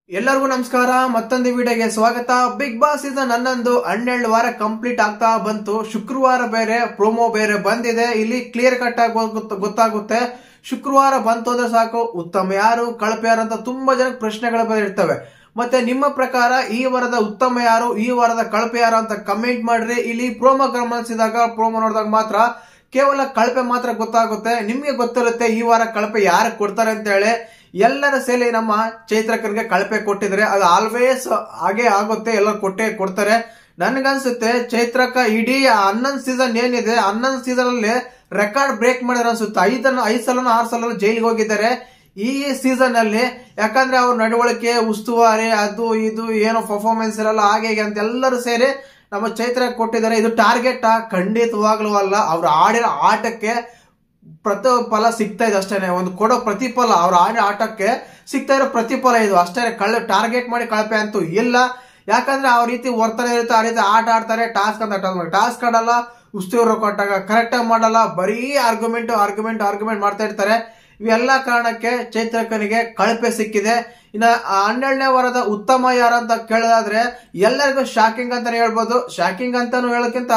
ಎಲ್ಲರಿಗೂ ನಮಸ್ಕಾರ. ಮತ್ತೊಂದು ವಿಡಿಯೋಗೆ ಸ್ವಾಗತ. ಬಿಗ್ ಬಾಸ್ ಸೀಸನ್ 11 12 ವಾರ ಕಂಪ್ಲೀಟ್ ಆಗ್ತಾ ಬಂತು. ಶುಕ್ರವಾರ ಬೇರೆ ಪ್ರೋಮೋ ಬೇರೆ ಬಂದಿದೆ. ಇಲ್ಲಿ ಕ್ಲಿಯರ್ ಕಟ್ ಆಗಿ ಗೊತ್ತಾಗುತ್ತೆ. ಶುಕ್ರವಾರ ಬಂತು ಅಂದ್ರೆ ಸಾಕು, ಉತ್ತಮ ಯಾರು ಕಳಪೆ ಯಾರು ಅಂತ ತುಂಬಾ ಜನ ಪ್ರಶ್ನೆಗಳು ಬಂದಿರ್ತವೆ. ಮತ್ತೆ ನಿಮ್ಮ ಪ್ರಕಾರ ಈ ವಾರದ ಉತ್ತಮ ಯಾರು, ಈ ವಾರದ ಕಳಪೆ ಯಾರು ಅಂತ ಕಮೆಂಟ್ ಮಾಡ್ರಿ. ಇಲ್ಲಿ ಪ್ರೋಮೋ ಗಮನಿಸಿದಾಗ, ಪ್ರೋಮೋ ನೋಡಿದಾಗ ಮಾತ್ರ ಕೇವಲ ಕಳಪೆ ಮಾತ್ರ ಗೊತ್ತಾಗುತ್ತೆ. ನಿಮ್ಗೆ ಗೊತ್ತಿರುತ್ತೆ ಈ ವಾರ ಕಳಪೆ ಯಾರು ಕೊಡ್ತಾರೆ ಅಂತ ಹೇಳಿ. ಎಲ್ಲರ ಸೇಲಿ ನಮ್ಮ ಚೈತ್ರಕರಿಗೆ ಕಳಪೆ ಕೊಟ್ಟಿದ್ರೆ ಅದು ಆಲ್ವೇಸ್ ಹಾಗೆ ಆಗುತ್ತೆ, ಎಲ್ಲರೂ ಕೊಡ್ತಾರೆ. ನನ್ಗನ್ಸುತ್ತೆ ಚೈತ್ರಕ ಇಡೀ 11 ಸೀಸನ್ ಏನಿದೆ, 11 ಸೀಸನ್ ಅಲ್ಲಿ ರೆಕಾರ್ಡ್ ಬ್ರೇಕ್ ಮಾಡಿದ್ರೆ ಅನ್ಸುತ್ತೆ. 5 ಸಲ 6 ಸಲ ಜೈಲಿಗೆ ಹೋಗಿದ್ದಾರೆ ಈ ಸೀಸನ್ ಅಲ್ಲಿ. ಯಾಕಂದ್ರೆ ಅವ್ರ ನಡವಳಿಕೆ, ಉಸ್ತುವಾರಿ, ಅದು ಇದು ಏನೋ ಪರ್ಫಾರ್ಮೆನ್ಸ್ ಇರಲ್ಲ, ಹಾಗೆ ಅಂತ ಎಲ್ಲರೂ ಸೇರಿ ನಮ್ಮ ಚೈತ್ರ ಕೊಟ್ಟಿದ್ದಾರೆ. ಇದು ಟಾರ್ಗೆಟ್ ಖಂಡಿತವಾಗ್ಲೂ ಅಲ್ಲ. ಅವ್ರು ಆಡಿರೋ ಆಟಕ್ಕೆ ಪ್ರತಿಫಲ ಸಿಗ್ತಾ ಇದೆ ಅಷ್ಟೇನೆ. ಒಂದು ಕೊಡೋ ಪ್ರತಿಫಲ, ಅವ್ರ ಆಟಕ್ಕೆ ಸಿಗ್ತಾ ಇರೋ ಪ್ರತಿಫಲ ಇದು ಅಷ್ಟೇ. ಟಾರ್ಗೆಟ್ ಮಾಡಿ ಕಳಪೆ ಅಂತೂ ಇಲ್ಲ. ಯಾಕಂದ್ರೆ ಆ ರೀತಿ ವರ್ತನೆ ಇರುತ್ತೆ, ಆ ರೀತಿ ಆಟ ಆಡ್ತಾರೆ. ಟಾಸ್ಕ್ ಆಡಲ್ಲ, ಉಸ್ತುವಾರಿ ಕೊಟ್ಟಾಗ ಕರೆಕ್ಟ್ ಆಗಿ ಮಾಡಲ್ಲ, ಬರೀ ಆರ್ಗ್ಯುಮೆಂಟ್ ಮಾಡ್ತಾ ಇರ್ತಾರೆ. ಇವೆಲ್ಲ ಕಾರಣಕ್ಕೆ ಚೈತ್ರಕನಿಗೆ ಕಳಪೆ ಸಿಕ್ಕಿದೆ. ಇನ್ನ 12ನೇ ವಾರದ ಉತ್ತಮ ಯಾರಂತ ಕೇಳೋದಾದ್ರೆ ಎಲ್ಲರಿಗೂ ಶಾಕಿಂಗ್ ಅಂತಾನೆ ಹೇಳ್ಬೋದು. ಶಾಕಿಂಗ್ ಅಂತಾನು ಹೇಳೋಕ್ಕಿಂತ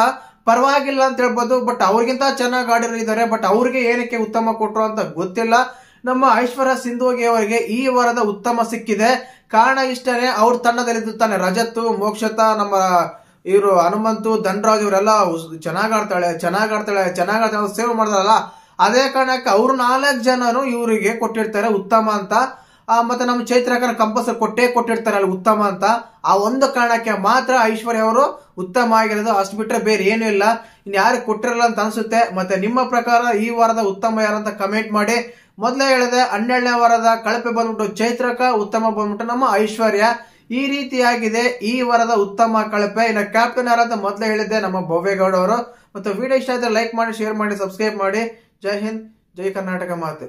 ಪರವಾಗಿಲ್ಲ ಅಂತ ಹೇಳ್ಬೋದು. ಬಟ್ ಅವ್ರಿಗಿಂತ ಚೆನ್ನಾಗಿ ಆಡಿರೋ ಇದ್ದಾರೆ. ಬಟ್ ಅವ್ರಿಗೆ ಏನಕ್ಕೆ ಉತ್ತಮ ಕೊಟ್ರು ಅಂತ ಗೊತ್ತಿಲ್ಲ. ನಮ್ಮ ಐಶ್ವರ್ಯ ಸಿಂಧುಗೆ ಅವರಿಗೆ ಈ ವಾರದ ಉತ್ತಮ ಸಿಕ್ಕಿದೆ. ಕಾರಣ ಇಷ್ಟನೇ, ಅವ್ರ ತಂಡದಲ್ಲಿದ್ದಾನೆ ರಜತ್, ಮೋಕ್ಷತ, ನಮ್ಮ ಇವರು ಹನುಮಂತು, ಧನರಾಜ್, ಇವರೆಲ್ಲ ಚೆನ್ನಾಗ್ ಆಡ್ತಾಳೆ ಸೇವ್ ಮಾಡ್ತಾರಲ್ಲ. ಅದೇ ಕಾರಣಕ್ಕೆ ಅವ್ರು 4 ಜನನು ಇವರಿಗೆ ಕೊಟ್ಟಿರ್ತಾರೆ ಉತ್ತಮ ಅಂತ. ಮತ್ತೆ ನಮ್ಮ ಚೈತ್ರಕನ ಕಂಪಲ್ಸರಿ ಕೊಟ್ಟಿರ್ತಾರೆ ಅಲ್ಲಿ ಉತ್ತಮ ಅಂತ. ಆ ಒಂದು ಕಾರಣಕ್ಕೆ ಮಾತ್ರ ಐಶ್ವರ್ಯ ಅವರು ಉತ್ತಮ ಆಗಿರೋದು. ಅಷ್ಟು ಬಿಟ್ರೆ ಬೇರೆ ಏನು ಇಲ್ಲ. ಇನ್ ಯಾರು ಕೊಟ್ಟಿರಲ್ಲ ಅಂತ ಅನ್ಸುತ್ತೆ. ಮತ್ತೆ ನಿಮ್ಮ ಪ್ರಕಾರ ಈ ವಾರದ ಉತ್ತಮ ಯಾರಂತ ಕಮೆಂಟ್ ಮಾಡಿ. ಮೊದಲೇ ಹೇಳಿದೆ 12ನೇ ವಾರದ ಕಳಪೆ ಬಂದ್ಬಿಟ್ಟು ಚೈತ್ರಕ, ಉತ್ತಮ ಬಂದ್ಬಿಟ್ಟು ನಮ್ಮ ಐಶ್ವರ್ಯ. ಈ ರೀತಿಯಾಗಿದೆ ಈ ವಾರದ ಉತ್ತಮ ಕಳಪೆ. ಇನ್ನು ಕ್ಯಾಪ್ಟನ್ ಯಾರಂತ ಮೊದಲೇ ಹೇಳಿದ್ದೆ ನಮ್ಮ ಭವ್ಯಗೌಡ ಅವರು. ಮತ್ತೆ ವಿಡಿಯೋ ಇಷ್ಟ ಆದ್ರೆ ಲೈಕ್ ಮಾಡಿ, ಶೇರ್ ಮಾಡಿ, ಸಬ್ಸ್ಕ್ರೈಬ್ ಮಾಡಿ. ಜೈ ಹಿಂದ್, ಜೈ ಕರ್ನಾಟಕ ಮಾತೆ.